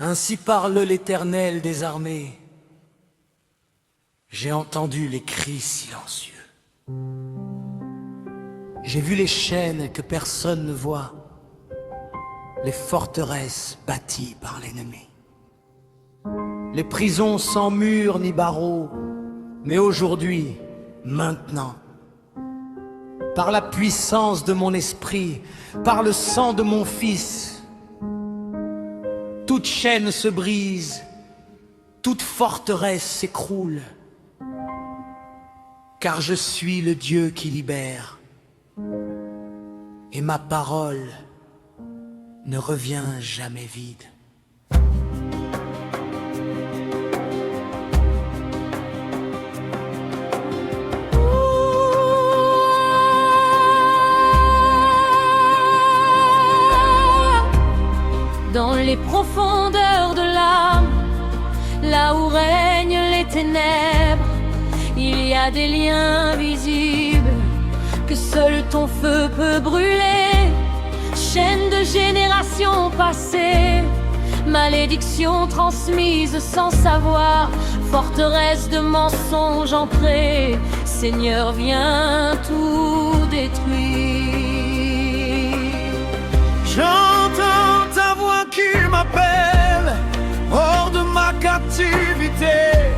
Ainsi parle l'Éternel des armées. J'ai entendu les cris silencieux. J'ai vu les chaînes que personne ne voit, les forteresses bâties par l'ennemi, les prisons sans murs ni barreaux. Mais aujourd'hui, maintenant, par la puissance de mon esprit, par le sang de mon Fils, toute chaîne se brise, toute forteresse s'écroule, car je suis le Dieu qui libère, et ma parole ne revient jamais vide. Dans les profondeurs de l'âme, là où règnent les ténèbres, il y a des liens visibles que seul ton feu peut brûler. Chaîne de générations passées, malédiction transmise sans savoir, forteresse de mensonges ancrés, Seigneur viens tout détruire. J'entends ta voix qui m'appelle hors de ma captivité.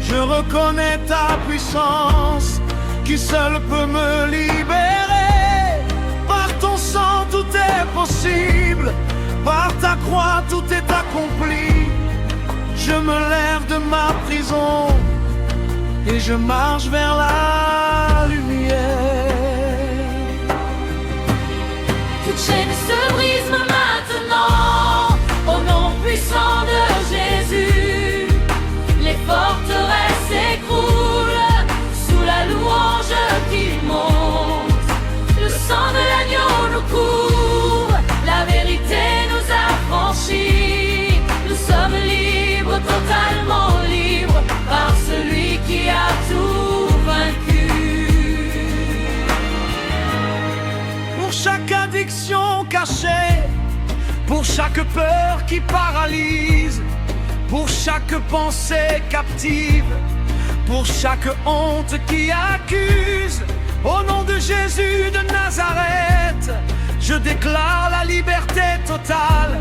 Je reconnais ta puissance qui seule peut me libérer. Par ton sang tout est possible, par ta croix tout est accompli. Je me lève de ma prison et je marche vers la lumière. Toute chaîne se brise maintenant, au nom puissant de Jésus. Les forteresses s'écroulent sous la louange qui monte. Le sang de l'agneau nous couvre, la vérité nous affranchit. Nous sommes libres, totalement libres, par celui qui a tout vaincu. Pour chaque addiction cachée, pour chaque peur qui paralyse, pour chaque pensée captive, pour chaque honte qui accuse, au nom de Jésus de Nazareth, je déclare la liberté totale,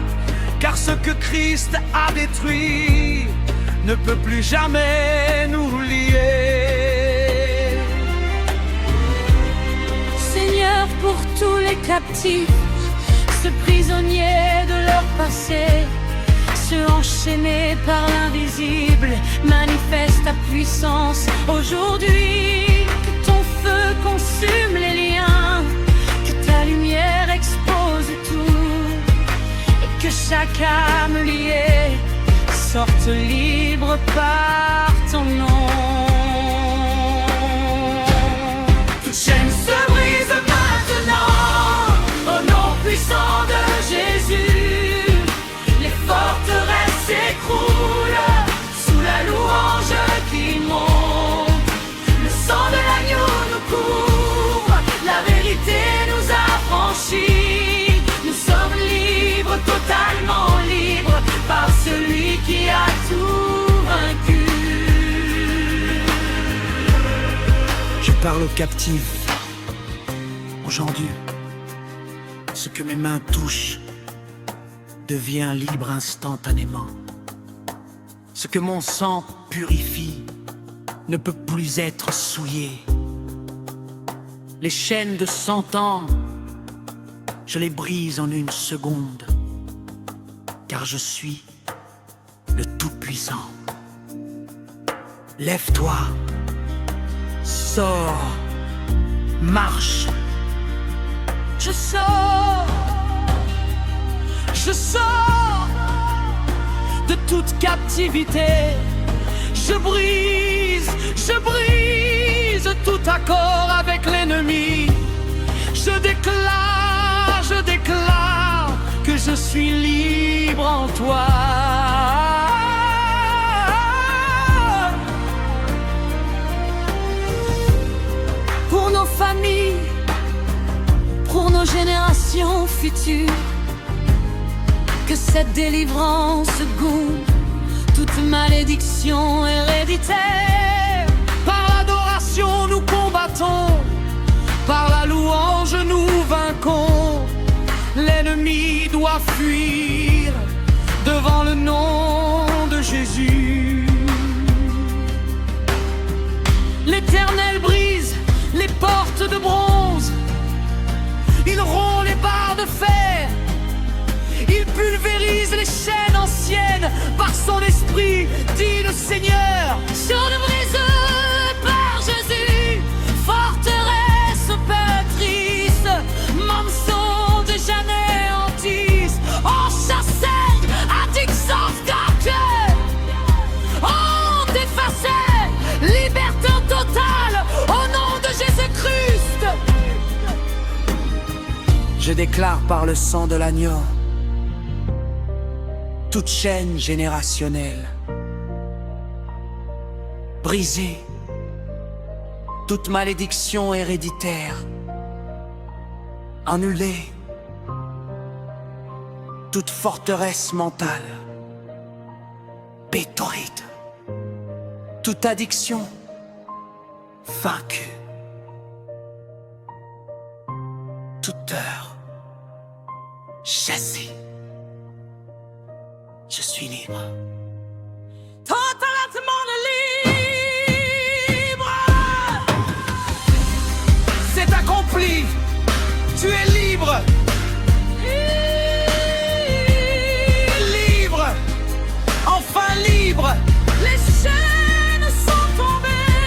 car ce que Christ a détruit ne peut plus jamais nous lier. Seigneur, pour tous les captifs, ceux prisonniers de leur passé, ceux enchaînés par l'invisible, manifeste ta puissance aujourd'hui. Que ton feu consume les liens, que ta lumière expose tout, et que chaque âme liée sorte libre par ton nom. Toute chaîne se brise maintenant, au nom puissant de Jésus. Les forteresses s'écroulent sous la louange qui monte. Le sang de l'agneau nous couvre, la vérité nous affranchit. Nous sommes libres, totalement libres, par celui qui a tout vaincu. Je parle aux captifs. Aujourd'hui, ce que mes mains touchent devient libre instantanément. Ce que mon sang purifie ne peut plus être souillé. Les chaînes de 100 ans, je les brise en une seconde, car je suis le Tout-Puissant. Lève-toi, sors, marche. Je sors de toute captivité. Je brise tout accord avec l'ennemi. Je déclare que je suis libre en toi. pour nos familles, pour nos générations futures. Que que cette délivrance goûte toute malédiction héréditaire. Par l'adoration nous combattons, par la louange nous vainquons. L'ennemi doit fuir devant le nom de Jésus. L'Éternel brise les portes de bronze, Il rompt les barres de fer, il pulvérise les chaînes anciennes. Par son esprit, dit le Seigneur. sur le brise par Jésus, forteresse pétrice, monceau de j'anéantisse, on chassait à Dixoff-Garque, on effaçait, liberté totale au nom de Jésus-Christ. Je déclare par le sang de l'agneau toute chaîne générationnelle brisée, toute malédiction héréditaire annulée, toute forteresse mentale détruite, toute addiction vaincue, toute heure chassée. Je suis libre. Totalement libre. C'est accompli, tu es libre. Libre, enfin libre. Les chaînes sont tombées.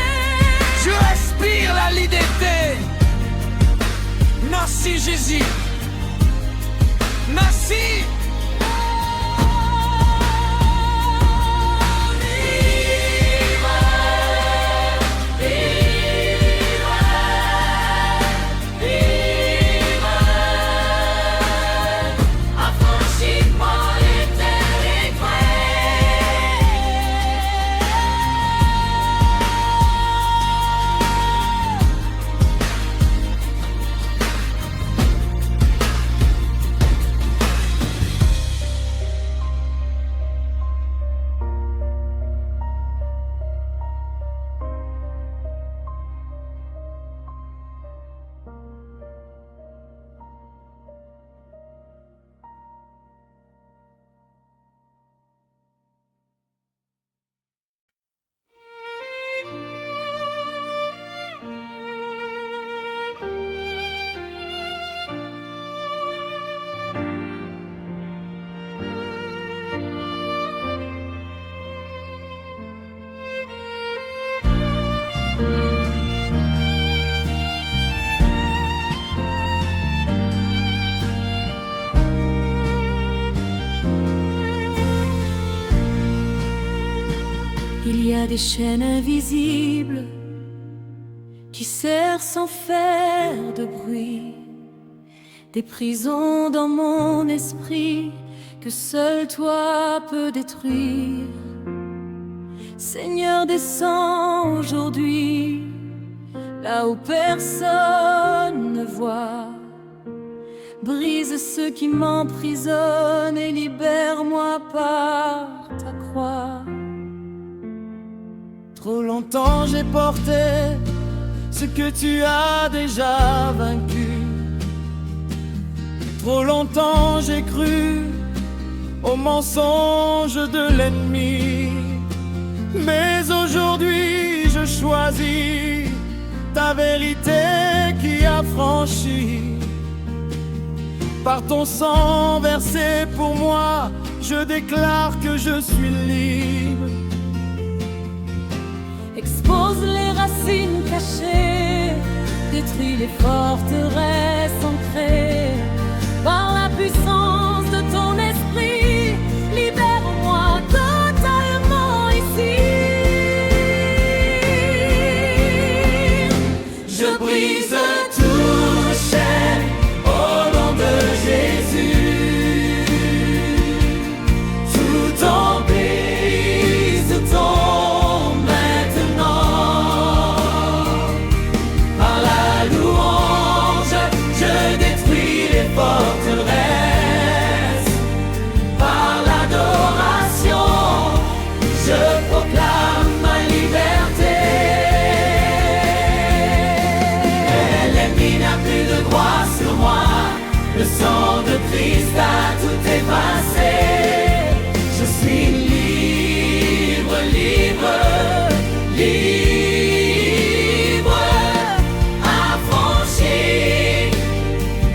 Je respire la liberté. Merci Jésus. Merci. Il y a des chaînes invisibles qui serrent sans faire de bruit, des prisons dans mon esprit que seul toi peux détruire. Seigneur, descends aujourd'hui, là où personne ne voit. Brise ceux qui m'emprisonnent et libère-moi par ta croix. Trop longtemps j'ai porté ce que tu as déjà vaincu. Trop longtemps j'ai cru aux mensonges de l'ennemi. Mais aujourd'hui je choisis ta vérité qui affranchit. Par ton sang versé pour moi, je déclare que je suis libre. Expose les racines cachées, détruis les forteresses ancrées. Par la puissance de ton esprit, libère-moi totalement ici. Je brise toute chaîne au nom de Jésus. Tout emprise tombe maintenant. Par la louange, je détruis les forteresses. effacer. Je suis libre, libre, libre, affranchi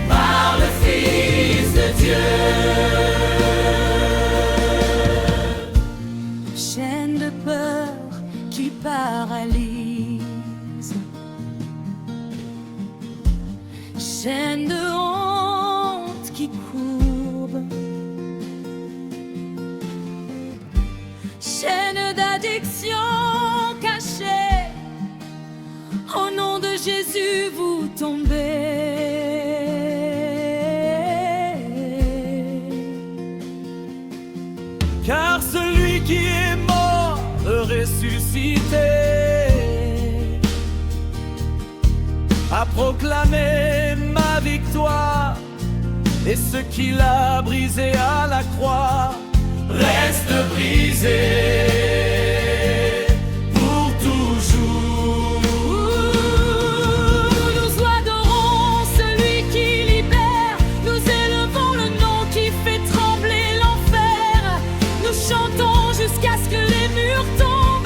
par le Fils de Dieu. Chaîne de peur qui paralyse, chaîne de honte qui courbe, chaîne d'addiction cachée, au nom de Jésus vous tombez. Car celui qui est mort est ressuscité, a proclamé ma victoire, et ce qu'il a brisé à la croix reste brisé pour toujours. Nous adorons celui qui libère, nous élevons le nom qui fait trembler l'enfer. Nous chantons jusqu'à ce que les murs tombent.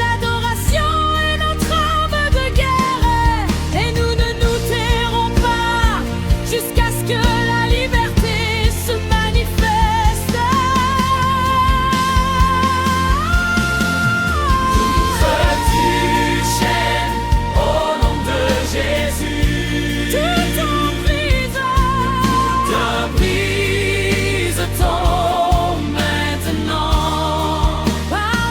L'adoration est notre arme de guerre, et nous ne nous tairons pas jusqu'à ce que la liberté se manifeste. Toute chaîne au nom de Jésus, Tout en brise tombe maintenant. par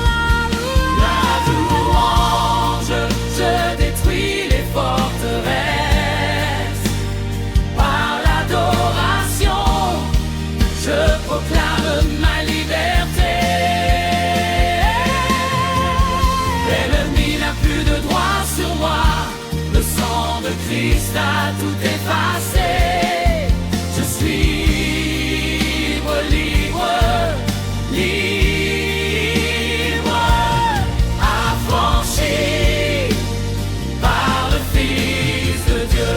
La louange, je détruis les forteresses. Par l'adoration, je proclame ma liberté. L'ennemi n'a plus de droit sur moi. Le sang de Christ a tout effacé. Je suis libre, libre, libre, affranchi par le Fils de Dieu.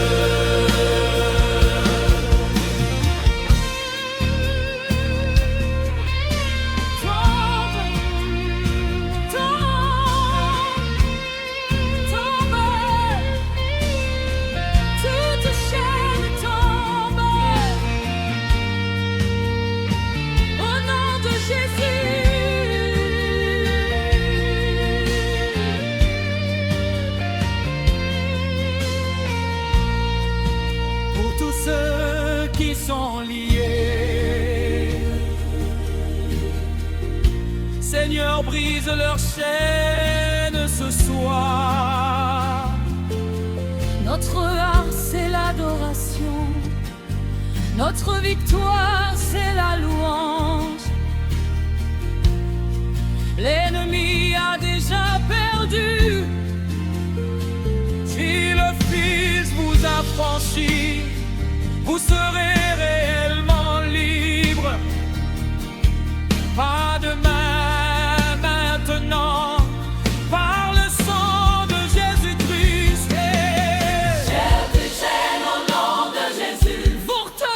toute chaîne tombe, au nom de Jésus. Pour tous ceux qui sont liés, Seigneur, brise leurs chaînes ce soir. Notre art, c'est l'adoration. Notre victoire, c'est la louange. L'ennemi a déjà perdu. Si le Fils vous affranchit, vous serez réellement libre. Pas de main maintenant, par le sang de Jésus-Christ. Pour te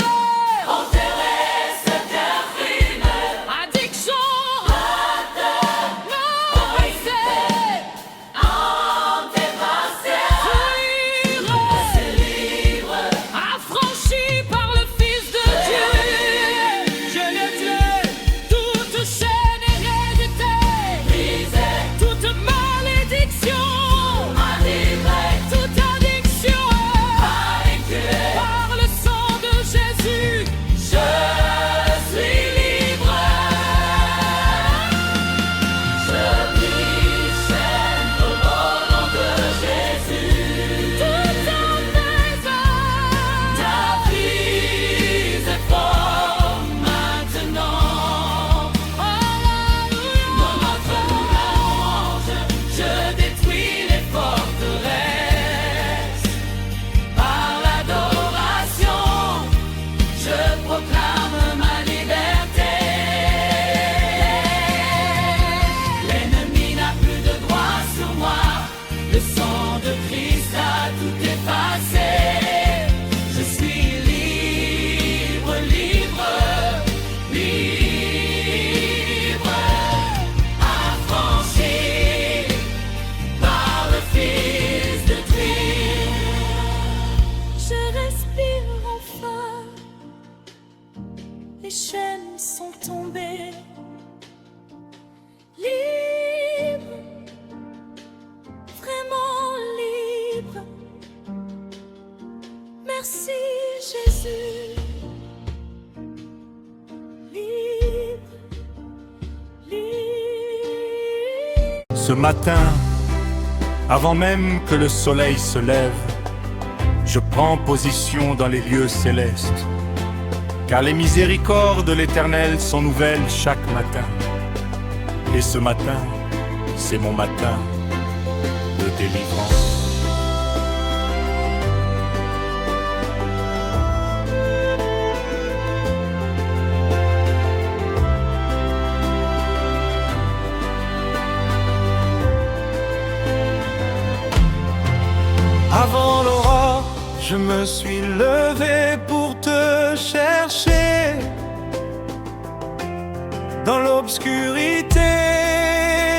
Enterrez cette terre Ce matin, avant même que le soleil se lève, je prends position dans les lieux célestes, car les miséricordes de l'Éternel sont nouvelles chaque matin. Et ce matin, c'est mon matin de délivrance. Avant l'aurore, je me suis levé pour te chercher. Dans l'obscurité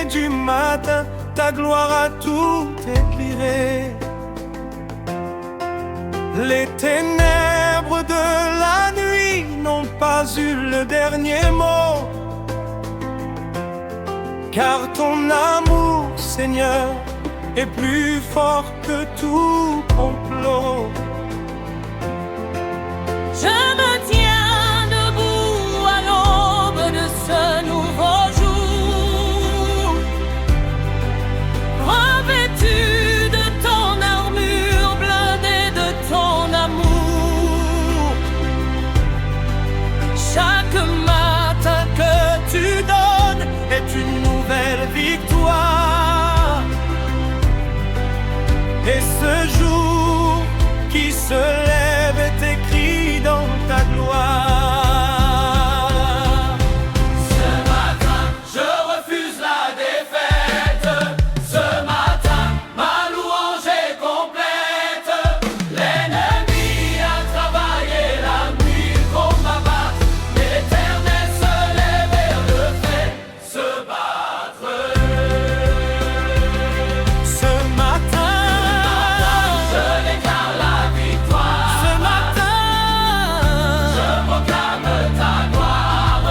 du matin, ta gloire a tout éclairé. Les ténèbres de la nuit n'ont pas eu le dernier mot, car ton amour, Seigneur, est plus fort que tout complot. Je me tiens debout à l'aube de ce nouveau jour, revêtu de ton armure, blindé de ton amour. Chaque matin que tu donnes est une nouvelle victoire. Et ce jour qui se lève est écrit dans ta gloire. Ce matin, je refuse la défaite. Ce matin, ma louange est complète. L'ennemi a travaillé la nuit pour m'abattre, mais l'Éternel se lève et le fait se battre. Ce matin, Je déclare la victoire. ce matin, Je proclame ta gloire.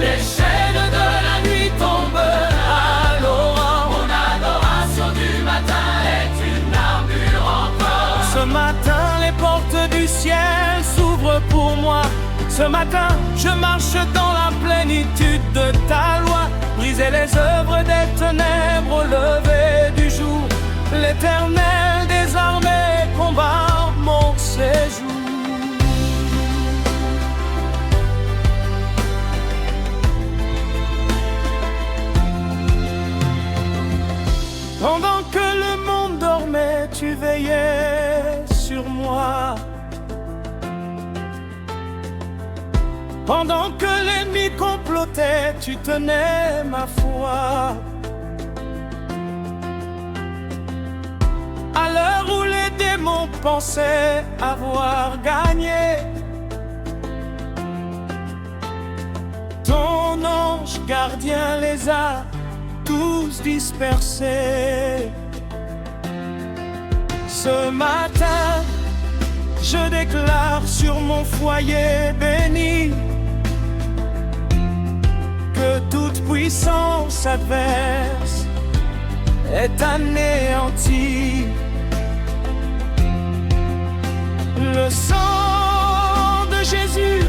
Les chaînes de la nuit tombent à l'aurore. Mon adoration du matin est une armure encore. ce matin, les portes du ciel s'ouvrent pour moi. Ce matin, je marche dans la plénitude de ta loi. Briser les œuvres des ténèbres au lever du jour. L'Éternel des armées combat mon séjour. Pendant que le monde dormait, tu veillais sur moi. Pendant que l'ennemi complotait, tu tenais ma foi. À l'heure où les démons pensaient avoir gagné, ton ange gardien les a tous dispersés. Ce matin, je déclare sur mon foyer béni que toute puissance adverse est anéantie. Le sang de Jésus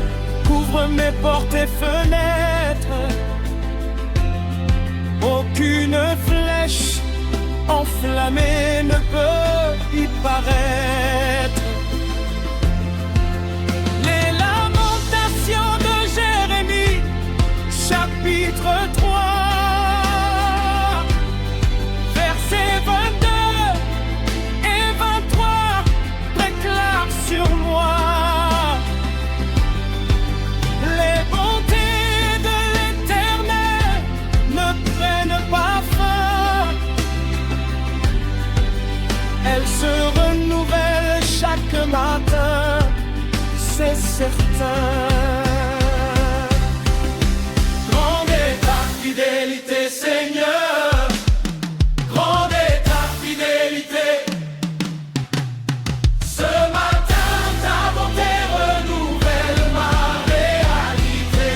couvre mes portes et fenêtres. Aucune flèche enflammée ne peut y paraître. Les lamentations de Jérémie, chapitre 3, versets 22 et 23, déclarent sur moi les bontés de l'Éternel ne prennent pas fin. Elles se renouvellent chaque matin, c'est certain. Grande est ta fidélité, Seigneur. Grande est ta fidélité. Ce matin, ta bonté renouvelle ma réalité.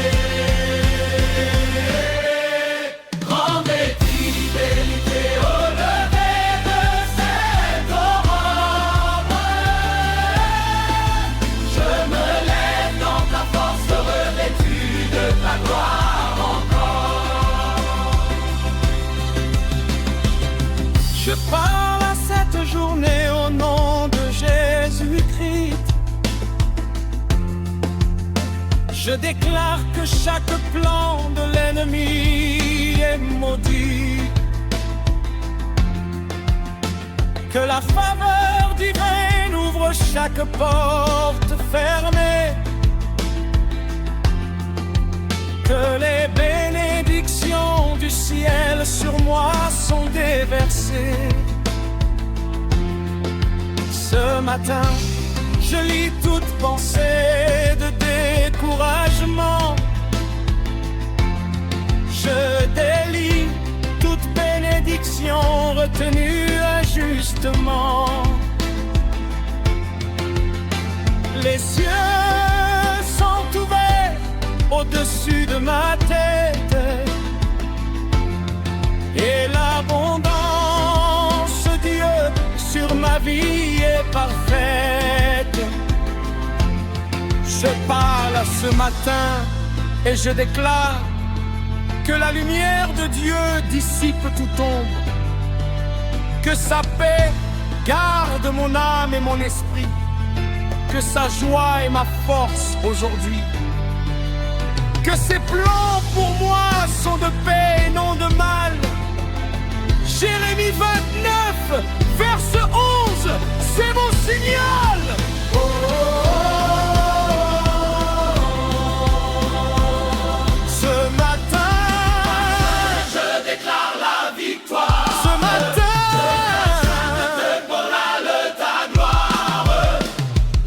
Grande est ta fidélité au lever de cette aurore. Je me lève dans ta déclare que chaque plan de l'ennemi est maudit, que la faveur divine ouvre chaque porte fermée, que les bénédictions du ciel sur moi sont déversées. Ce matin, je lis toute pensée de découragement. Je délie toute bénédiction retenue injustement. Les cieux sont ouverts au-dessus de ma tête et l'abondance de Dieu sur ma vie est parfaite. Je parle ce matin et je déclare que la lumière de Dieu dissipe toute ombre, que sa paix garde mon âme et mon esprit, que sa joie est ma force aujourd'hui, que ses plans pour moi sont de paix et non de mal. Jérémie 29, verset 11, c'est mon signal. Oh, oh, oh. Ce matin, je déclare la victoire. Ce matin, de morale ta gloire.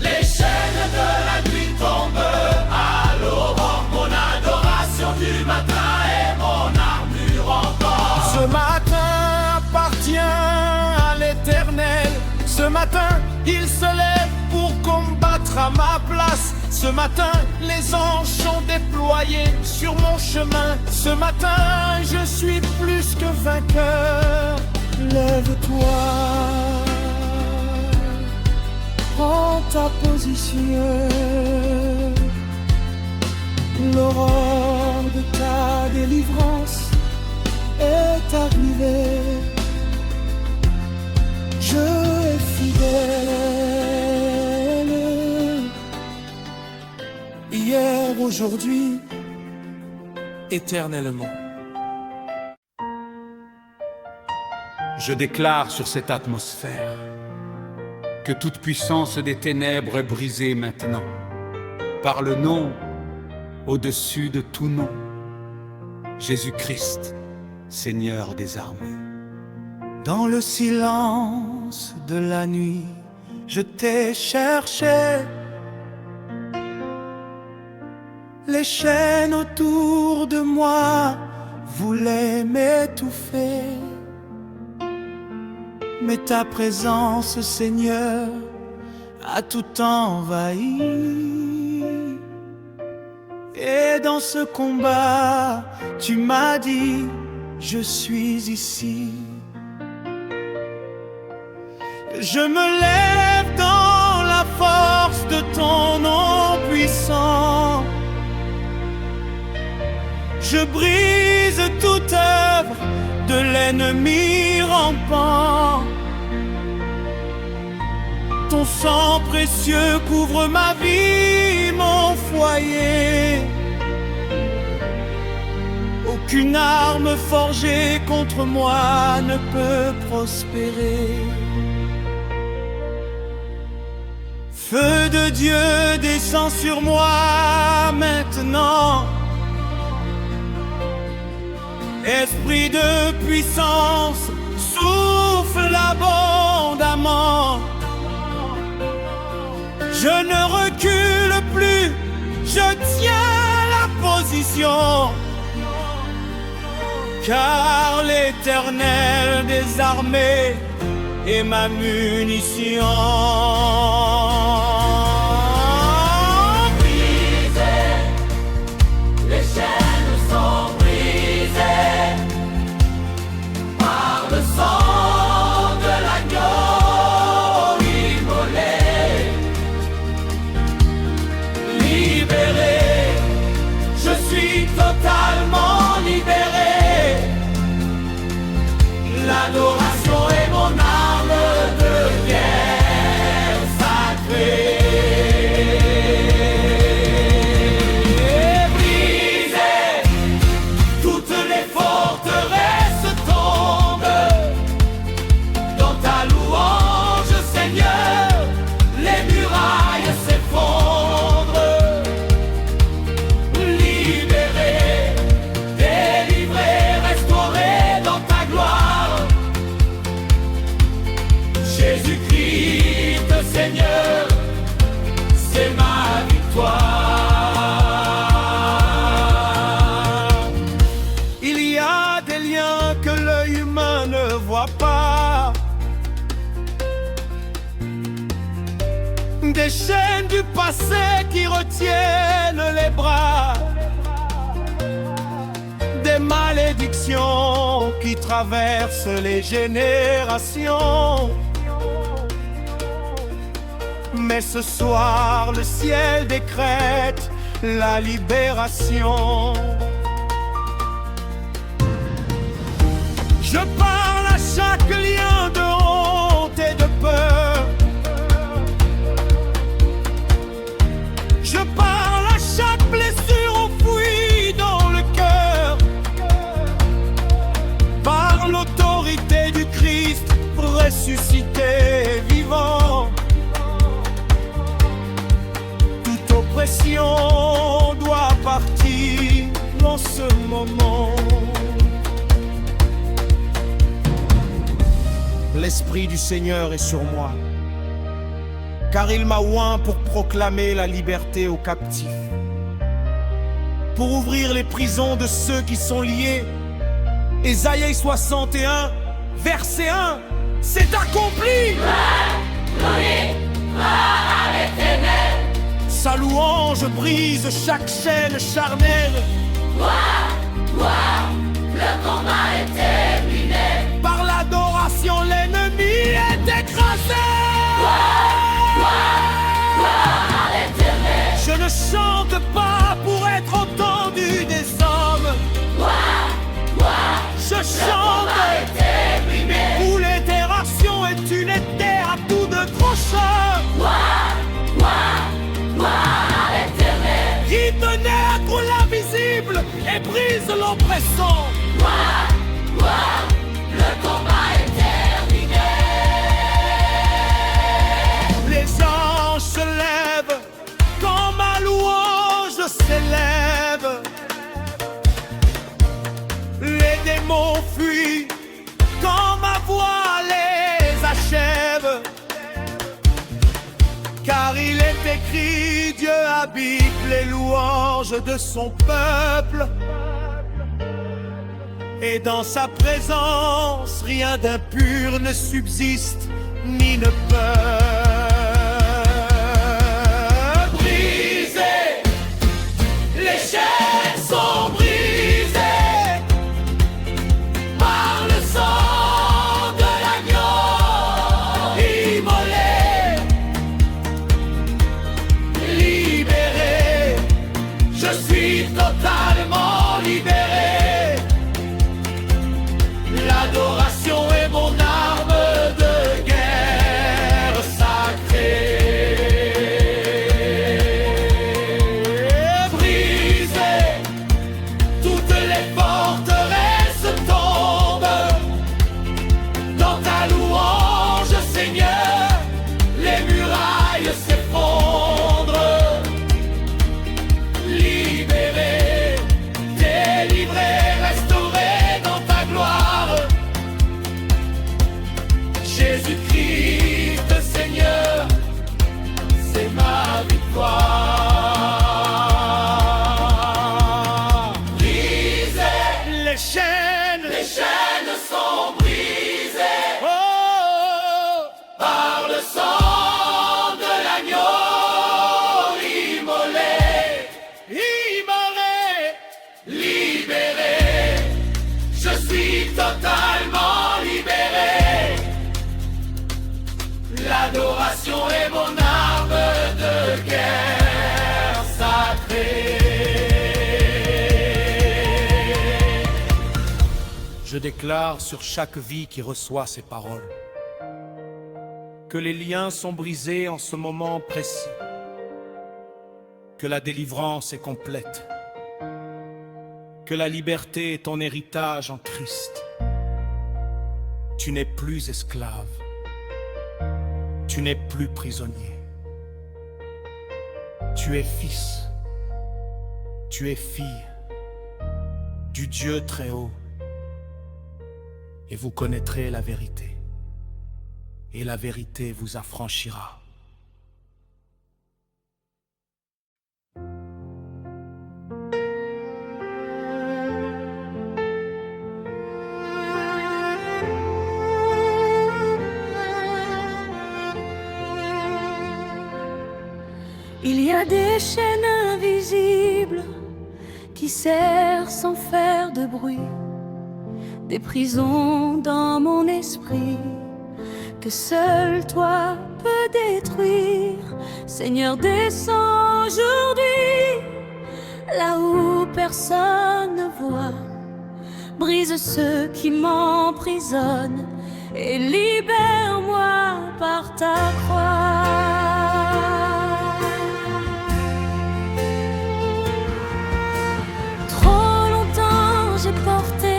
Les chaînes de la nuit tombent à l'aurore. Mon adoration du matin est mon armure encore. ce matin appartient à l'Éternel. Ce matin, il se lève pour combattre à ma place. Ce matin, les anges sont déployés sur mon chemin. Ce matin, je suis plus que vainqueur. Lève-toi, prends ta position. L'aurore de ta délivrance est arrivée. Je suis fidèle. Hier, aujourd'hui, éternellement. Je déclare sur cette atmosphère que toute puissance des ténèbres est brisée maintenant par le nom au-dessus de tout nom, Jésus-Christ, Seigneur des armées. Dans le silence de la nuit, je t'ai cherché. Les chaînes autour de moi voulaient m'étouffer. Mais ta présence, Seigneur, a tout envahi. Et dans ce combat, tu m'as dit, je suis ici. Je me lève dans la force de ton nom puissant. Je brise toute œuvre de l'ennemi rampant. Ton sang précieux couvre ma vie, mon foyer. Aucune arme forgée contre moi ne peut prospérer. Feu de Dieu descend sur moi maintenant. Esprit de puissance, souffle abondamment. Je ne recule plus, je tiens la position. Car l'Éternel des armées est ma munition. Les chaînes sont brisées par le sang de l'agneau immolé. Libéré, je suis totalement libéré. L'adoration est mon arme de guerre sacrée. les chaînes du passé qui retiennent les bras, des malédictions qui traversent les générations. Mais ce soir, le ciel décrète la libération. Je parle à chaque lien de honte et de peur. Je parle à chaque blessure enfouie dans le cœur. Par l'autorité du Christ ressuscité vivant, toute oppression doit partir en ce moment. L'Esprit du Seigneur est sur moi, car il m'a oint pour proclamer la liberté aux captifs, pour ouvrir les prisons de ceux qui sont liés. Ésaïe 61, verset 1, c'est accompli. Sa louange brise chaque chaîne charnelle. Le combat est terminé. Par l'adoration, l'ennemi est écrasé. Je ne chante pas pour être entendu des hommes. Je chante où l'itération est unitaire à tout de tranchant. Qui pénètre l'invisible et brise l'oppressant. Le combat est terminé. Les anges se lèvent quand ma louange s'élève. Les démons fuient quand ma voix les achève. Car il est écrit, Dieu habite les louanges de son peuple. Et dans sa présence, rien d'impur ne subsiste, ni ne peut. Brisé, les chaînes sont brisées par le sang de l'agneau immolé. Libéré, je suis totalement libéré. L'adoration est mon arme de guerre sacrée. Brisées, toutes les forteresses tombent. Dans ta louange, Seigneur, les murailles s'effondrent. Libéré, délivré, restauré dans ta gloire. Jésus-Christ, Seigneur, c'est ma victoire. Brisées, Les chaînes sont brisées oh, par le sang de l'agneau immolé. immolé. Libéré, je suis totalement libéré. L'adoration est mon arme de guerre sacrée. Je déclare sur chaque vie qui reçoit ces paroles que les liens sont brisés en ce moment précis, que la délivrance est complète, que la liberté est ton héritage en Christ. Tu n'es plus esclave, tu n'es plus prisonnier. Tu es fils, tu es fille du Dieu très haut. Et vous connaîtrez la vérité, et la vérité vous affranchira. a des chaînes invisibles qui serrent sans faire de bruit, des prisons dans mon esprit que seul toi peux détruire. Seigneur, descends aujourd'hui là où personne ne voit, brise ceux qui m'emprisonnent et libère-moi par ta croix. Trop longtemps j'ai porté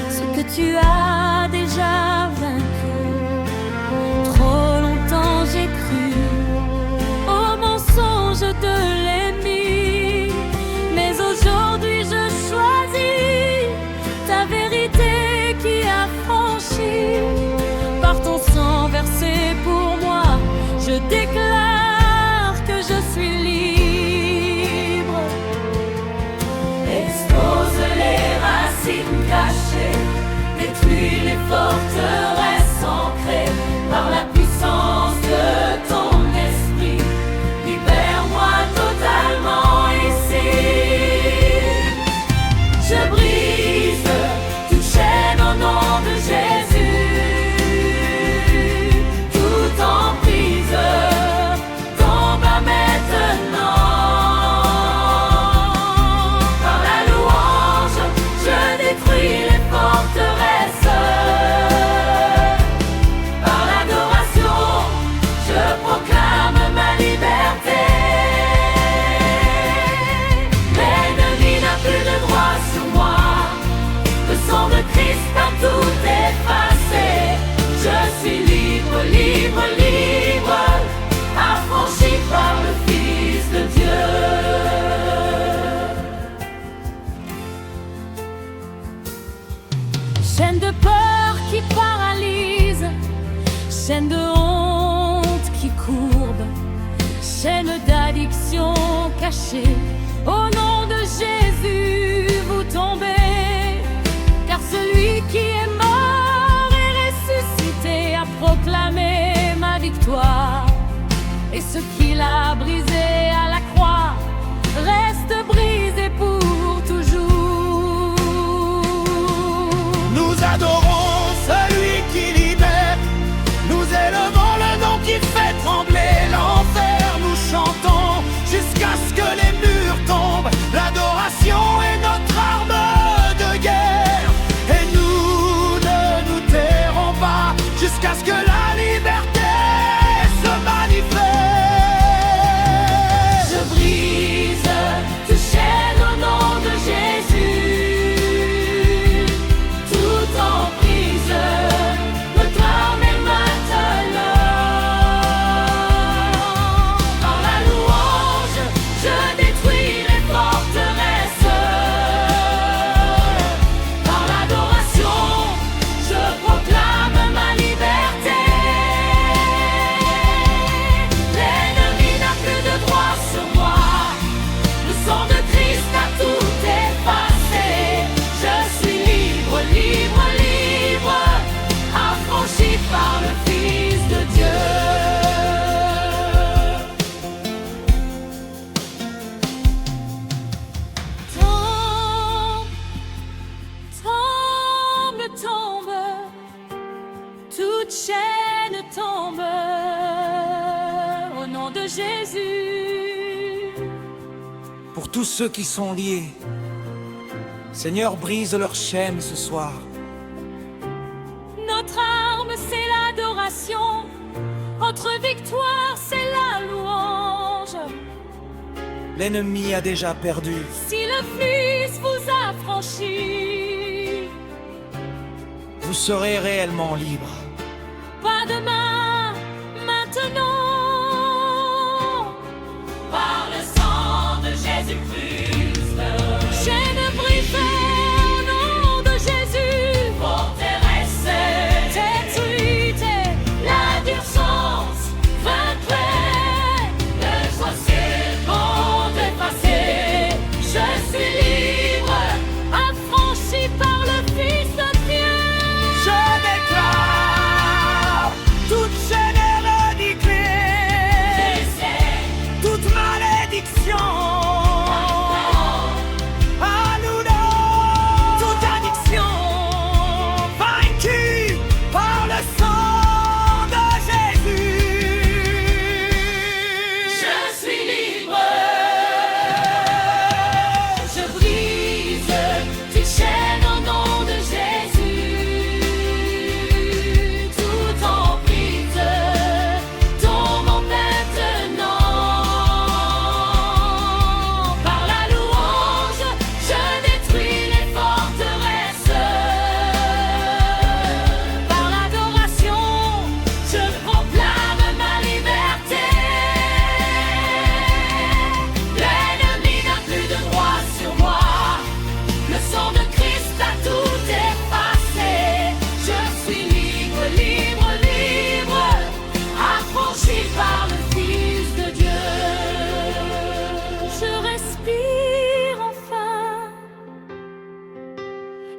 ce que tu as déjà vaincu. Trop longtemps j'ai cru au mensonge de l'ennemi, mais aujourd'hui je choisis ta vérité qui a franchi. Par ton sang versé pour moi, je déclare que je suis libre. Expose les racines cachées, détruis les forteresses ancrées par la puissance de ton esprit. Libère-moi totalement ici. Je brise toute chaîne au nom de Jésus. Toute emprise tombe maintenant. Par la louange, je détruis les forteresses. Par l'adoration, je proclame ma liberté. L'ennemi n'a plus de droit sur moi. Le sang de Christ a tout effacé. Je suis libre, libre, libre, affranchi par le Fils de Dieu. Chaîne de peur qui paralyse, chaîne de honte qui courbe, chaîne d'addiction cachée. Au nom de Jésus, vous tombez, car celui qui est mort et ressuscité a proclamé ma victoire. Et ce qu'il a brisé à la croix reste brisé pour toujours. Nous adorons celui qui libère, nous élevons le nom qui fait trembler l'enfer. Nous chantons jusqu'à ce que les murs tombent. L'adoration est notre arme de guerre, et nous ne nous tairons pas jusqu'à ce que la liberté se manifeste. Je brise toute chaîne au nom de Jésus. Toute emprise me trame maintenant. Par la louange, je détruis les forteresses. Par l'adoration, je proclame ma liberté. L'ennemi n'a plus de droit sur moi. Le sang de Christ a tout effacé. Je suis libre, libre, libre, affranchi par le Fils de Dieu. Tombe, tombe, tombe, toute chaîne tombe au nom de Jésus. Pour tous ceux qui sont liés, Seigneur, brise leurs chaînes ce soir. Notre arme, c'est l'adoration. Notre victoire, c'est la louange. L'ennemi a déjà perdu. Si le Fils vous a franchi, Vous serez réellement libre. pas demain, maintenant. Par le sang de Jésus-Christ, chaîne brisée au nom de Jésus. Forteresse détruite, la dure sens vaincue. Le choix c'est bon d'effacer. Je suis libre, affranchi par le Fils de Dieu. Je déclare toute chaîne est ridicule, toute malédiction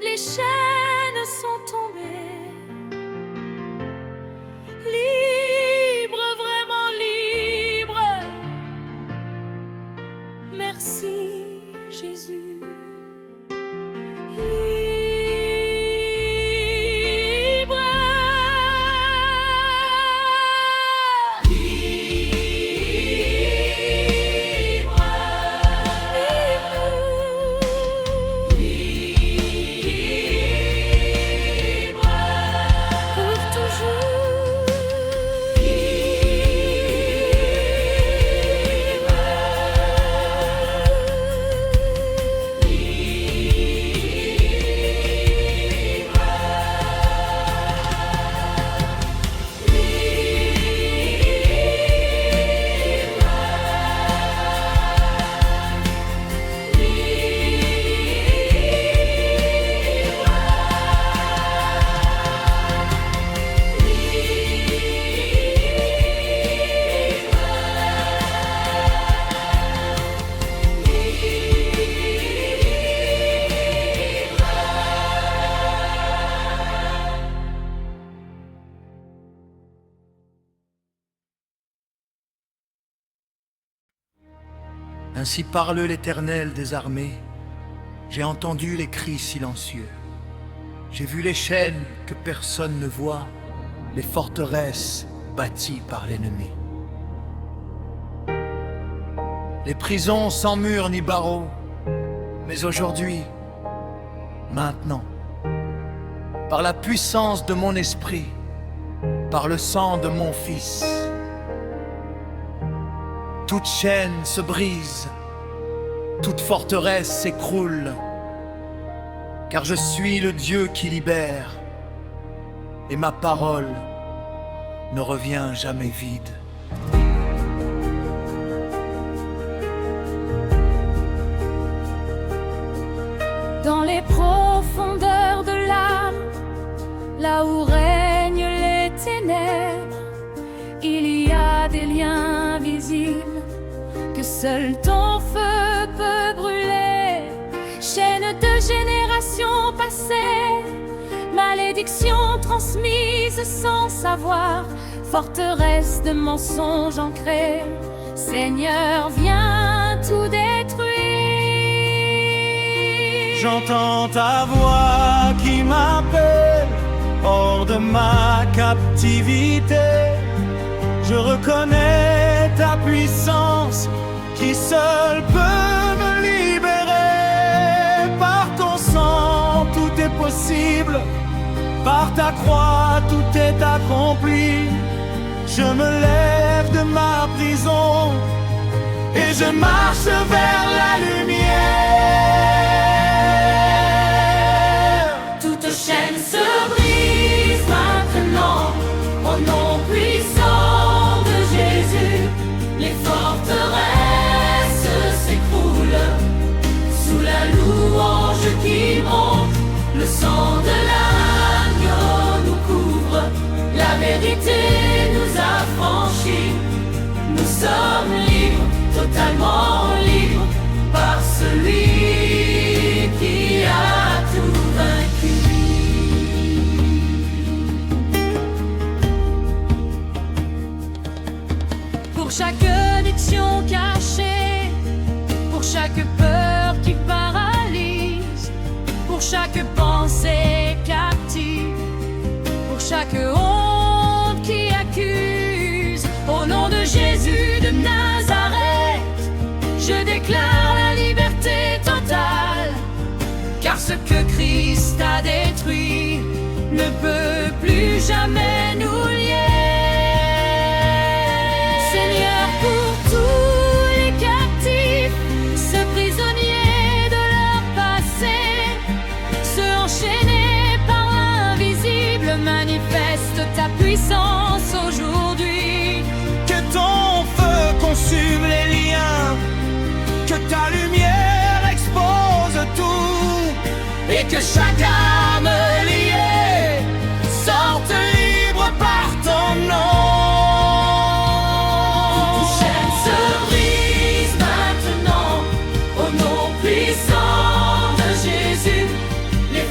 les chaînes sont tombées. Libre, vraiment libre. Merci Jésus. Libre. Ainsi parle l'Éternel des armées. J'ai entendu les cris silencieux. J'ai vu les chaînes que personne ne voit, les forteresses bâties par l'ennemi. Les prisons sans murs ni barreaux. Mais aujourd'hui, maintenant, par la puissance de mon esprit, par le sang de mon Fils, toute chaîne se brise, toute forteresse s'écroule, car je suis le Dieu qui libère, et ma parole ne revient jamais vide. Dans les profondeurs de l'âme, là où règnent les ténèbres, il y a des liens visibles que seul ton feu peut brûler. Chaîne de générations passées, malédiction transmise sans savoir, forteresse de mensonges ancrés. Seigneur, viens tout détruire. J'entends ta voix qui m'appelle hors de ma captivité. Je reconnais ta puissance qui seule peut me libérer. Par ton sang, tout est possible. Par ta croix, tout est accompli. Je me lève de ma prison et je marche vers la lumière. Toute chaîne se brise maintenant au nom puissant de Jésus. Les forteresses s'écroulent sous la louange qui monte. Le sang de l'agneau nous couvre, la vérité nous affranchit. Nous sommes libres, totalement libres, par celui qui a tout vaincu. Pour chaque addiction cachée, pour chaque peur qui paralyse, pour chaque pensée captive, pour chaque honte qui accuse, au nom de Jésus de Nazareth, je déclare la liberté totale, car ce que Christ a détruit ne peut plus jamais nous lier. Seigneur, pour tous les captifs, ceux prisonniers de leur passé, ceux enchaînés par l'invisible, manifeste ta puissance aujourd'hui. Que ton feu consume les liens, que ta lumière expose tout, et que chaque âme liée sorte libre par ton nom. Toute chaîne se brise maintenant au nom puissant de Jésus. Les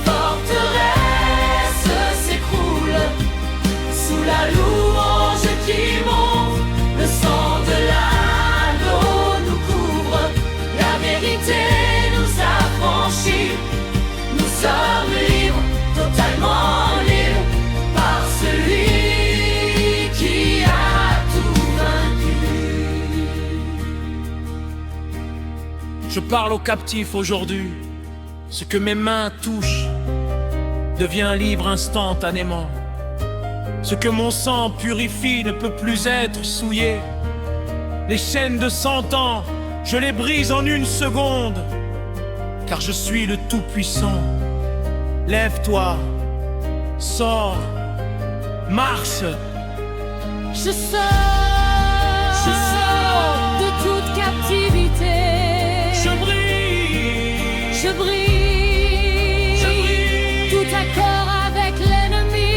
Je parle aux captifs aujourd'hui. Ce que mes mains touchent devient libre instantanément. Ce que mon sang purifie ne peut plus être souillé. Les chaînes de 100 ans, je les brise en une seconde, car je suis le Tout-Puissant. Lève-toi, sors, marche. Je sors de toute captivité. Je brille, Je brille, je brille. tout accord avec l'ennemi.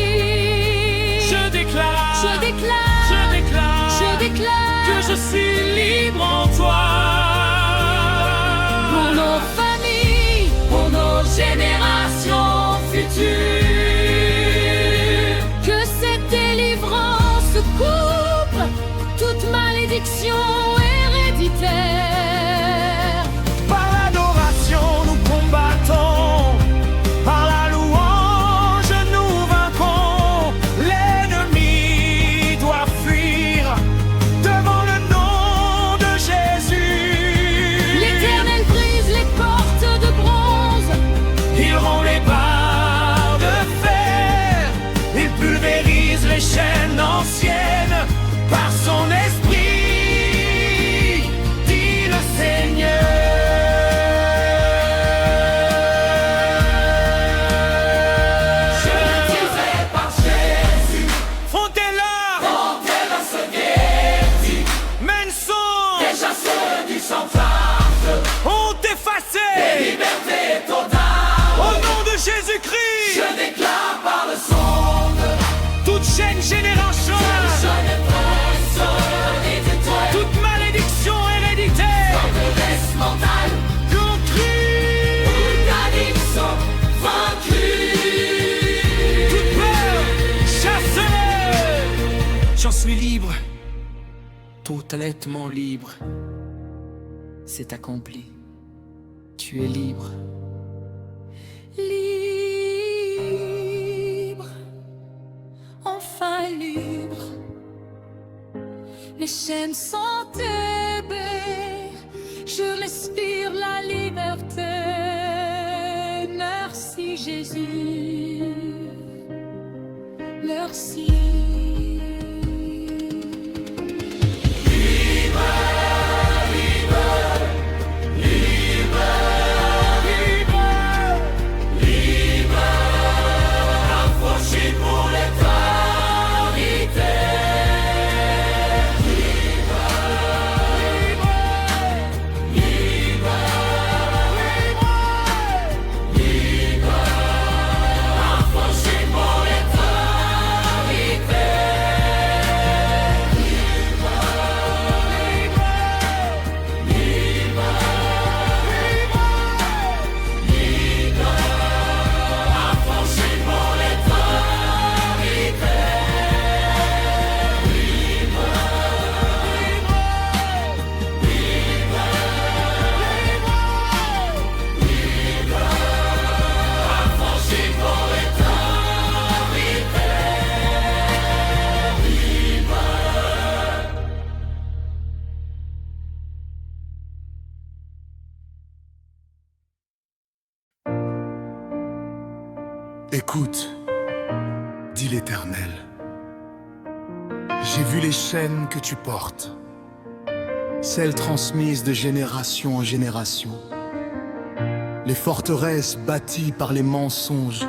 Je déclare, Je déclare, je déclare, je déclare que je suis libre en toi. pour nos familles, pour nos générations futures, que cette délivrance coupe toute malédiction héréditaire. Par l'adoration nous combattons, par la louange nous vaincons. L'ennemi doit fuir devant le nom de Jésus. L'Éternel brise les portes de bronze. Il rompt les barres de fer, il pulvérise les chaînes anciennes par son esprit, dit le Seigneur. Je le dirai par Jésus. Frontez-la, se guérit. Mensonge, déjà ceux du sang farce, ont effacé liberté totale. Au nom de Jésus-Christ, je déclare par le sonde toute chaîne générationnelle, toute malédiction héréditaire, qu'on crie, toute peur, chasse-les. J'en suis libre, totalement libre. C'est accompli. Tu es libre. Libre, enfin libre. Les chaînes sont tombées, je respire la liberté. Merci Jésus, merci. Écoute, dit l'Éternel, j'ai vu les chaînes que tu portes, celles transmises de génération en génération, les forteresses bâties par les mensonges.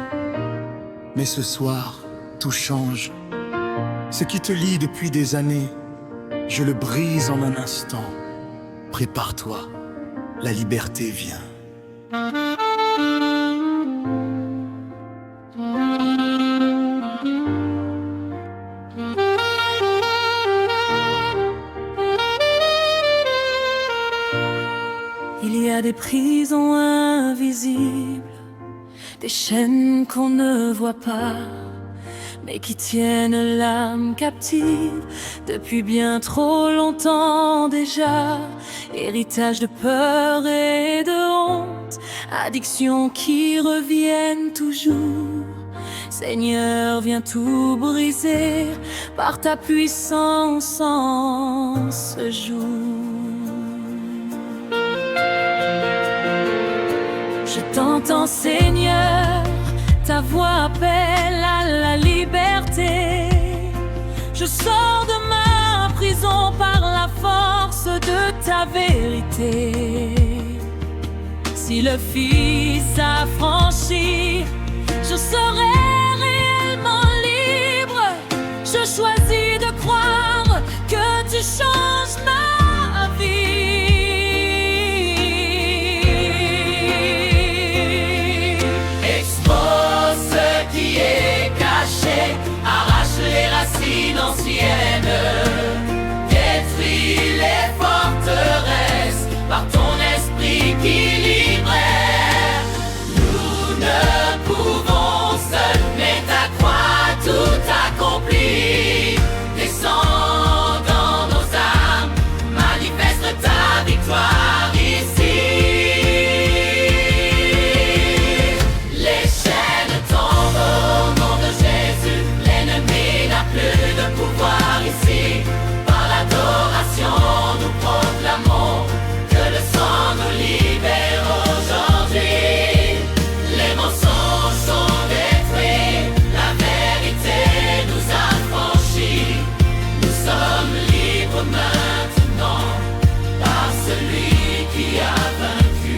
Mais ce soir, tout change. Ce qui te lie depuis des années, je le brise en un instant. Prépare-toi, la liberté vient. Il y a des prisons invisibles, des chaînes qu'on ne voit pas, mais qui tiennent l'âme captive depuis bien trop longtemps déjà. Héritage de peur et de honte, addictions qui reviennent toujours. Seigneur, viens tout briser par ta puissance en ce jour. T'entends, Seigneur, ta voix appelle à la liberté. Je sors de ma prison par la force de ta vérité. Si le Fils s'affranchit, je serai réellement libre. Je choisis de croire que tu changes ma vie. Expose ce qui est caché, arrache les racines anciennes, détruis les forteresses par ton esprit qui libère. Nous ne pouvons seuls, mais ta croix tout accomplit. Descends dans nos âmes, manifeste ta victoire ici. Les chaînes tombent au nom de Jésus, l'ennemi n'a plus de pouvoir ici. Par l'adoration nous proclamons que le sang nous libère aujourd'hui. Les mensonges sont détruits, la vérité nous affranchit. Nous sommes libres maintenant par celui qui a vaincu.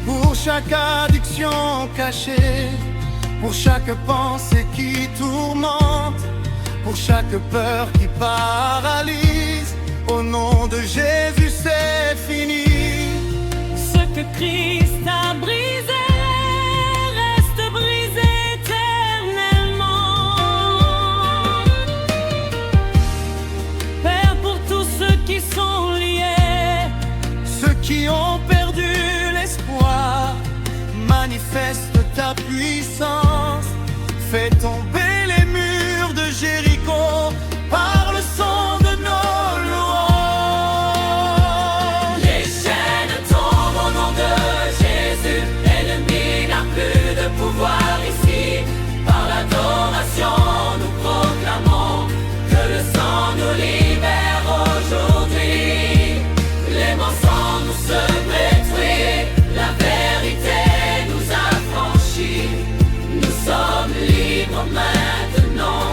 Pour chaque addiction cachée, pour chaque pensée qui tourmente, pour chaque peur qui paralyse, au nom de Jésus c'est fini. Ce que Christ a brisé reste brisé éternellement. Père, pour tous ceux qui sont liés, Ceux qui ont perdu l'espoir, manifeste ta puissance. Fais tomber les murs de Jéricho par le son de nos louanges. Les chaînes tombent au nom de Jésus, l'ennemi n'a plus de pouvoir ici. Par l'adoration nous proclamons que le sang nous libère aujourd'hui. Les mensonges se détruisent, la vérité nous affranchit. Nous sommes libres maintenant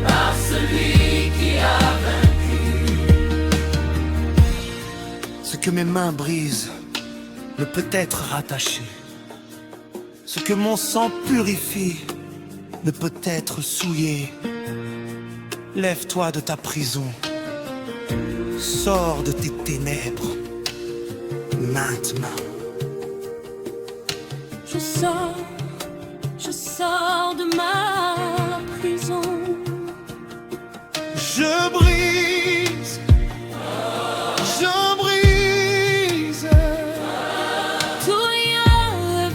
par celui qui a vaincu. Ce que mes mains brisent ne peut être rattaché. Ce que mon sang purifie ne peut être souillé. Lève-toi de ta prison, sors de tes ténèbres, maintenant. je sors de ma prison. Je brise, je brise. Tout lien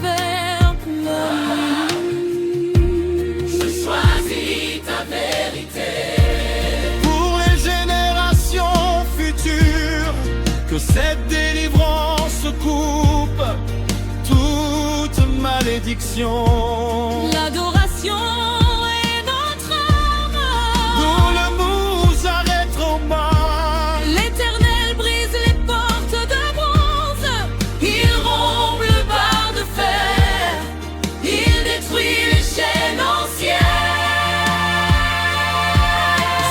vers la nuit. Je choisis ta vérité. Pour les générations futures, que cette délivrance coupe toute malédiction. L'adoration est notre arme. Nous ne nous arrêterons pas. L'Éternel brise les portes de bronze. Il rompt le bar de fer. Il détruit les chaînes anciennes.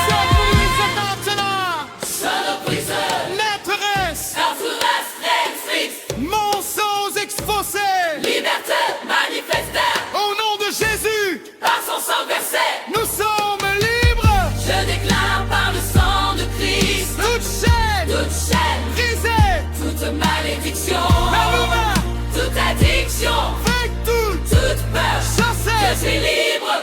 Seul brise maintenant, Seul briseur, maîtresse, Arthurus Rex, mensonges exposés. liberté manifestée Au nom de Jésus, par son sang versé. nous sommes libres. Je déclare par le sang de Christ Toute chaîne toute chaîne, brisée, toute malédiction, Alléluia, toute addiction, fait toute peur. Je chassée. suis libre.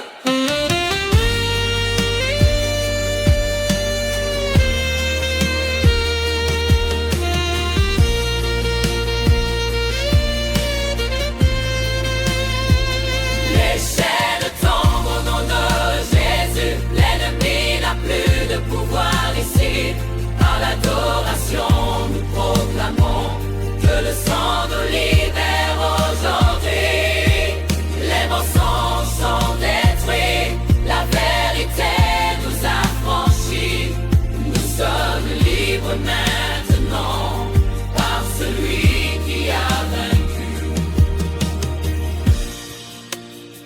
Les chaînes tombent au nom de Jésus. L'ennemi n'a plus de pouvoir ici. Par l'adoration, nous proclamons que le sang nous libère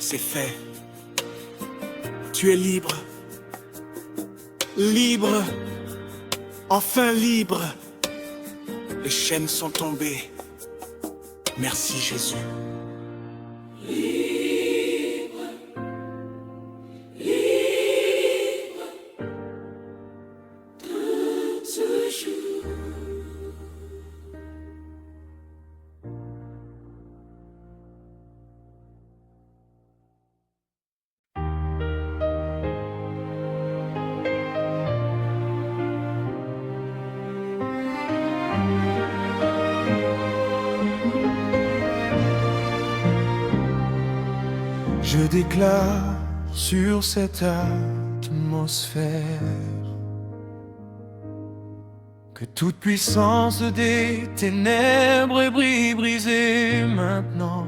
c'est fait. Tu es libre, libre, enfin libre. Les chaînes sont tombées. Merci Jésus. Je déclare sur cette atmosphère que toute puissance des ténèbres est brisée maintenant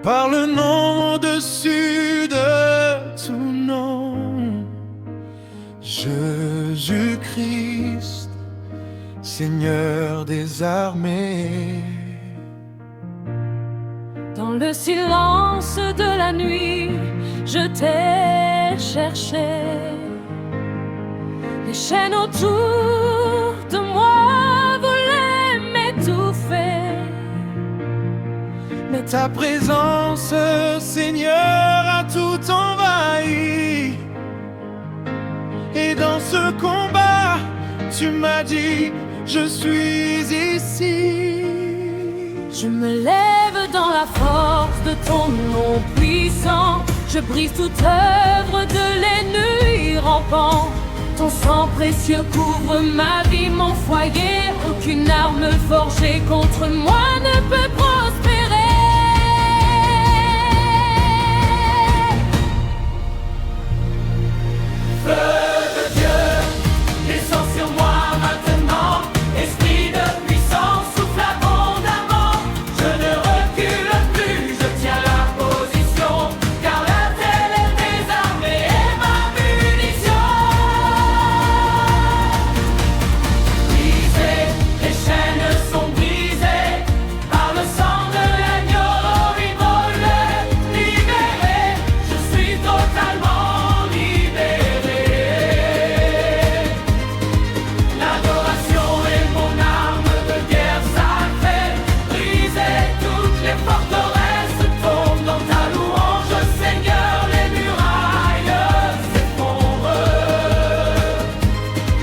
par le nom au-dessus de tout nom, Jésus-Christ, Seigneur des armées. Dans le silence de la nuit, je t'ai cherché. Les chaînes autour de moi voulaient m'étouffer. Mais ta présence, Seigneur, a tout envahi. Et dans ce combat, tu m'as dit, je suis ici. Je me lève dans la force de ton nom puissant. Je brise toute œuvre de l'ennemi rampant. Ton sang précieux couvre ma vie, mon foyer. Aucune arme forgée contre moi ne peut prospérer. Feu de Dieu, descends sur moi maintenant. Esprit de puissance, souffle abondamment. Je ne recule plus, je tiens la position, car la terre est désarmée et ma munition. Brisées, les chaînes sont brisées par le sang de l'agneau immolé. Libéré, je suis totalement libéré. L'adoration est mon arme de guerre sacrée. Briser toutes les forteresses, tombe dans ta louange, Seigneur, les murailles s'effondrent.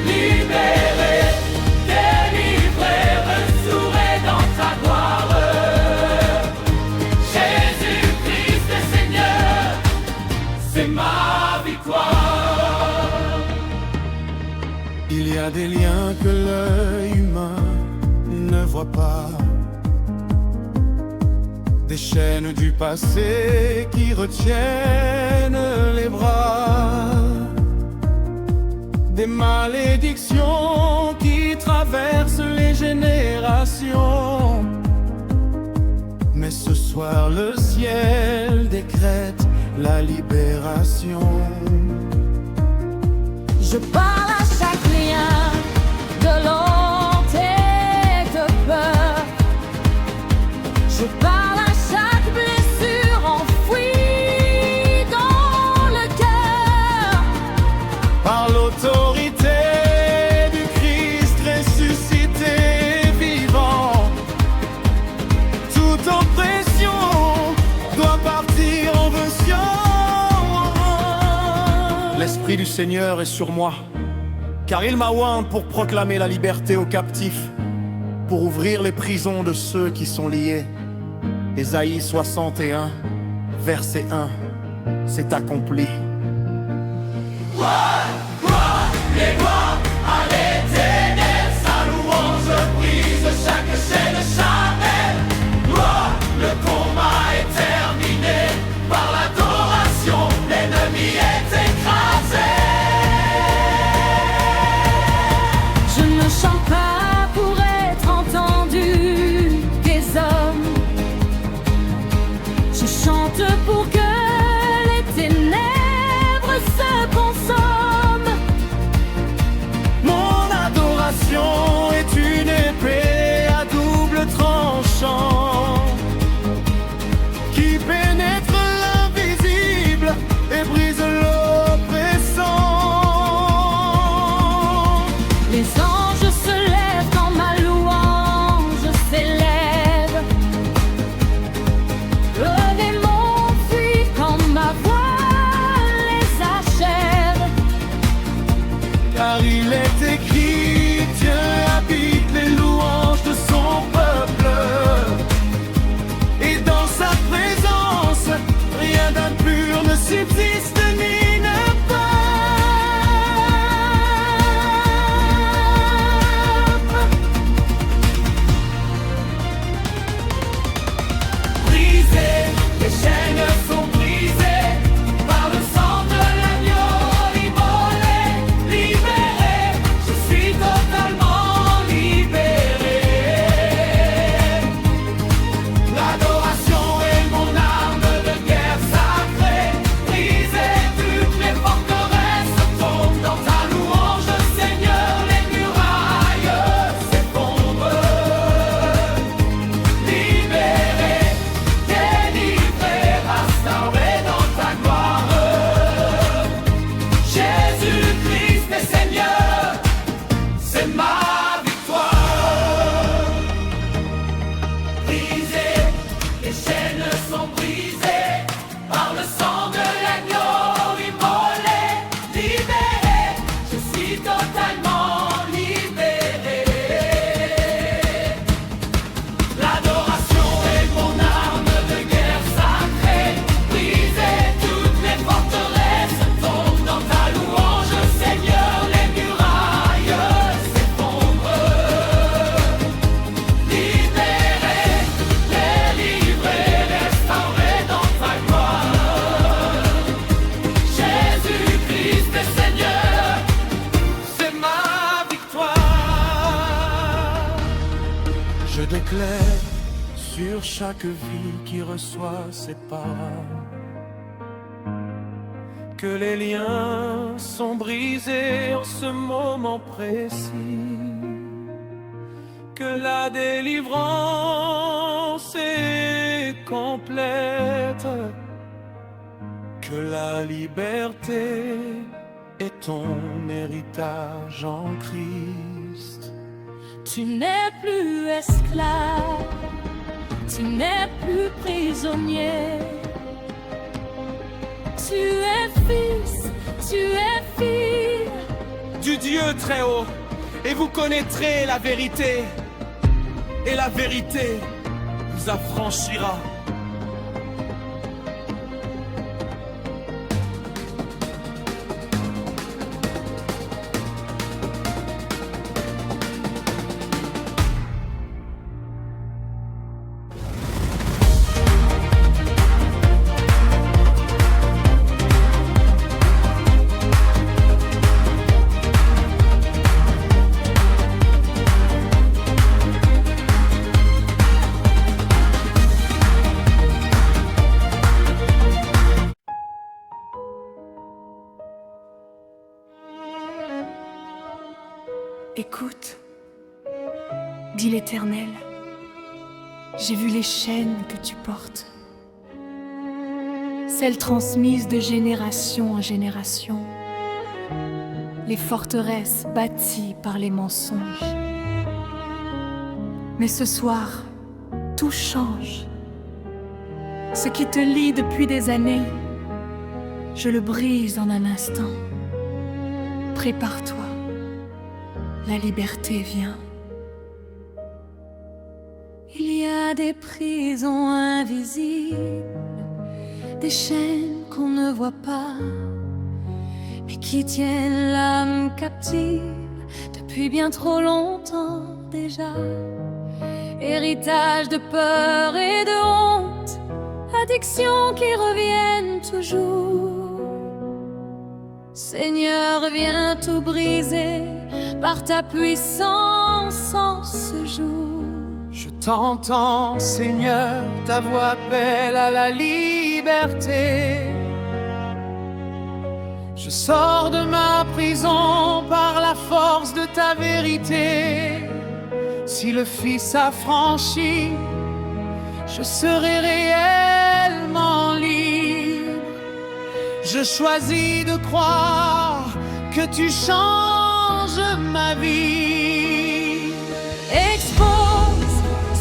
Libéré, délivré, restauré dans ta gloire. Jésus-Christ est Seigneur, c'est ma victoire. Il y a des liens que l'œil humain ne voit pas, des chaînes du passé qui retiennent les bras, des malédictions qui traversent les générations. Mais ce soir le ciel décrète la libération. Je parle à chaque lien de honte et de peur. Je parle à chaque blessure enfouie dans le cœur. Par l'autorité du Christ ressuscité vivant, toute oppression doit partir en version. L'Esprit du Seigneur est sur moi, car il m'a oint pour proclamer la liberté aux captifs, pour ouvrir les prisons de ceux qui sont liés. Ésaïe 61, verset 1, c'est accompli. Les gloires à l'Éternel, sa louange brise chaque chaîne charnelle. Gloire, le combat est terminé, par l'adoration, l'ennemi est écrasé. Je ne chante pas pour être entendu des hommes. Je chante pour que les ténèbres se consomment. Mon adoration est une épée à double tranchant qui pénètre chaînes sont brisées par le sang de l'agneau immolé, libéré, je suis totalement libéré. L'adoration est mon arme de guerre sacrée, brisée, toutes les forteresses tombent dans ta louange, Seigneur, les murailles s'effondrent. Libéré, délivré, restauré dans ta gloire. Jésus-Christ est Seigneur, c'est ma victoire. Brisé, les chaînes sont brisées par le sang de l'agneau immolé, libéré, je suis totalement libéré. L'adoration est mon arme de guerre sacrée, brisée, toutes les forteresses tombent dans ta louange, Seigneur, les murailles s'effondrent. Libéré, délivré, restauré dans ta gloire. Jésus-Christ est Seigneur, c'est ma victoire. Je déclare sur chaque vie qui reçoit cette parole que les liens sont brisés en ce moment précis, que la délivrance est complète, que la liberté est ton héritage en Christ. Tu n'es plus esclave, tu n'es plus prisonnier. Tu es fils, tu es fille. Du Dieu très haut, et vous connaîtrez la vérité, et la vérité vous affranchira. Écoute, dit l'Éternel, j'ai vu les chaînes que tu portes, celles transmises de génération en génération, les forteresses bâties par les mensonges. Mais ce soir, tout change. Ce qui te lie depuis des années, je le brise en un instant. Prépare-toi. La liberté vient. Il y a des prisons invisibles, des chaînes qu'on ne voit pas, mais qui tiennent l'âme captive depuis bien trop longtemps déjà. Héritage de peur et de honte, addictions qui reviennent toujours. Seigneur, viens tout briser par ta puissance en ce jour. Je t'entends, Seigneur, ta voix appelle à la liberté. Je sors de ma prison par la force de ta vérité. Si le Fils a franchi, je serai réellement libre. Je choisis de croire que tu changes ma vie. Expose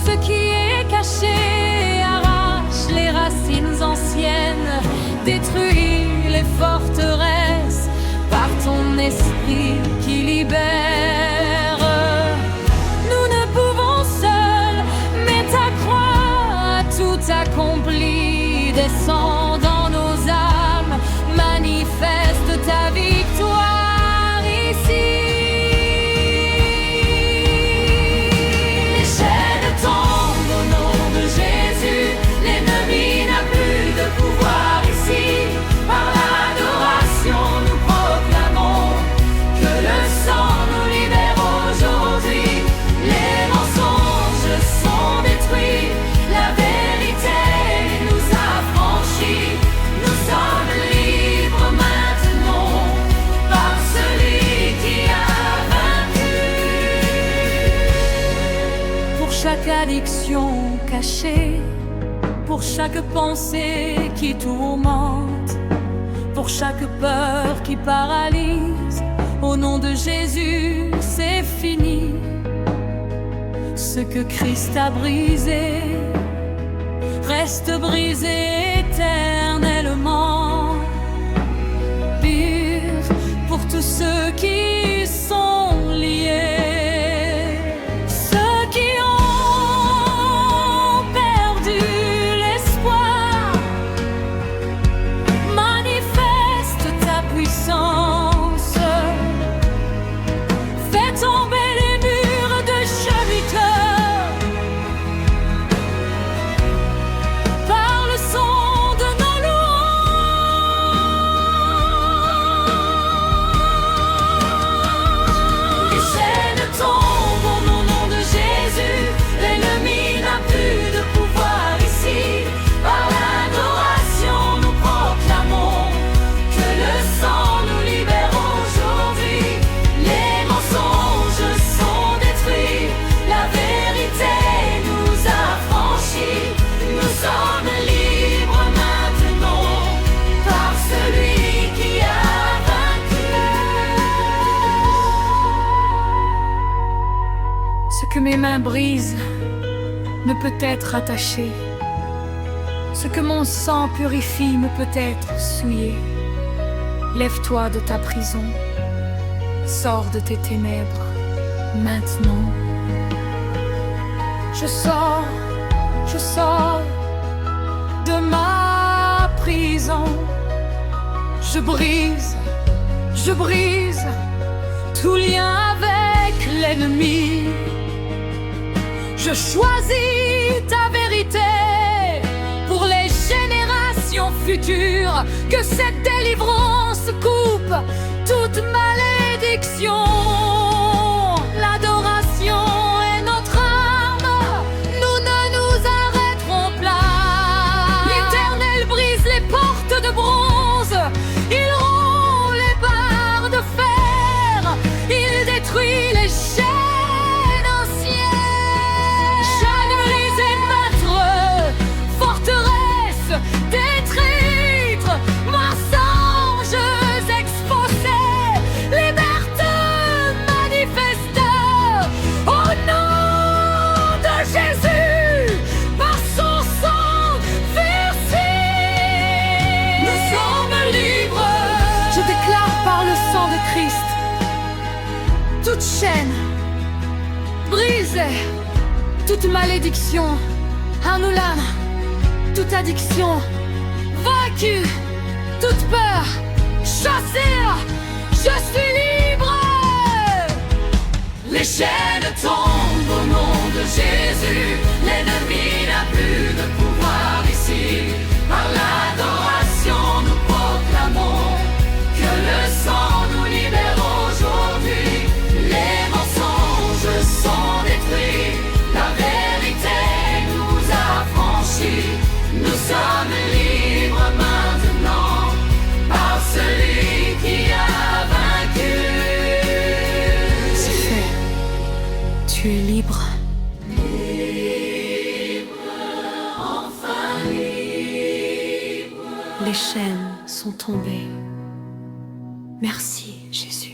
ce qui est caché, arrache les racines anciennes, détruis les forteresses par ton esprit qui libère. Nous ne pouvons seuls, mais ta croix a tout accompli. Descends dans nos âmes, manifeste ta victoire ici. Les chaînes tombent au nom de Jésus, l'ennemi n'a plus cachée, pour chaque pensée qui tourmente, pour chaque peur qui paralyse. Au nom de Jésus, c'est fini. Ce que Christ a brisé reste brisé éternellement. Pire pour tous ceux qui sont liés, ceux qui ont perdu l'espoir. Manifeste ta puissance, fais tomber les murs de serviteurs par le son de nos louanges. Les chaînes tombent au nom de Jésus, l'ennemi n'a plus de pouvoir ici. Par l'adoration nous proclamons que le sang nous libère aujourd'hui. Les mensonges sont détruits, la vérité nous a franchis. Nous sommes libres maintenant par celui qui a vaincu. Ce que mes mains brisent ne peut être attaché. Ce que mon sang purifie ne peut être souillé. Lève-toi de ta prison, sors de tes ténèbres maintenant. Je sors de ma prison. Je brise tout lien avec l'ennemi. Je choisis ta vérité pour les générations futures. Que cette délivrance coupe toute malédiction. L'adoration est notre arme, nous ne nous arrêterons pas. L'Éternel brise les portes de bronze, il rompt les barres de fer, il détruit les chaînes anciennes. Chaînes brisées, notre forteresse détruite, mensonges exposés, liberté manifeste. Au nom de Jésus, par son sang versé, nous sommes libres. Je déclare par le sang de Christ toute chaîne brisée, toute malédiction annulée, toute addiction vaincue, toute peur chassée. Je suis libre. Les chaînes tombent au nom de Jésus, l'ennemi n'a plus de pouvoir ici. Par l'adoration nous proclamons que le sang nous libère aujourd'hui. Les mensonges sont détruits, la vérité nous a franchis. Nous sommes libres maintenant par celui qui a vaincu. C'est fait, tu es libre. Enfin libre. Les chaînes sont tombées. Merci Jésus.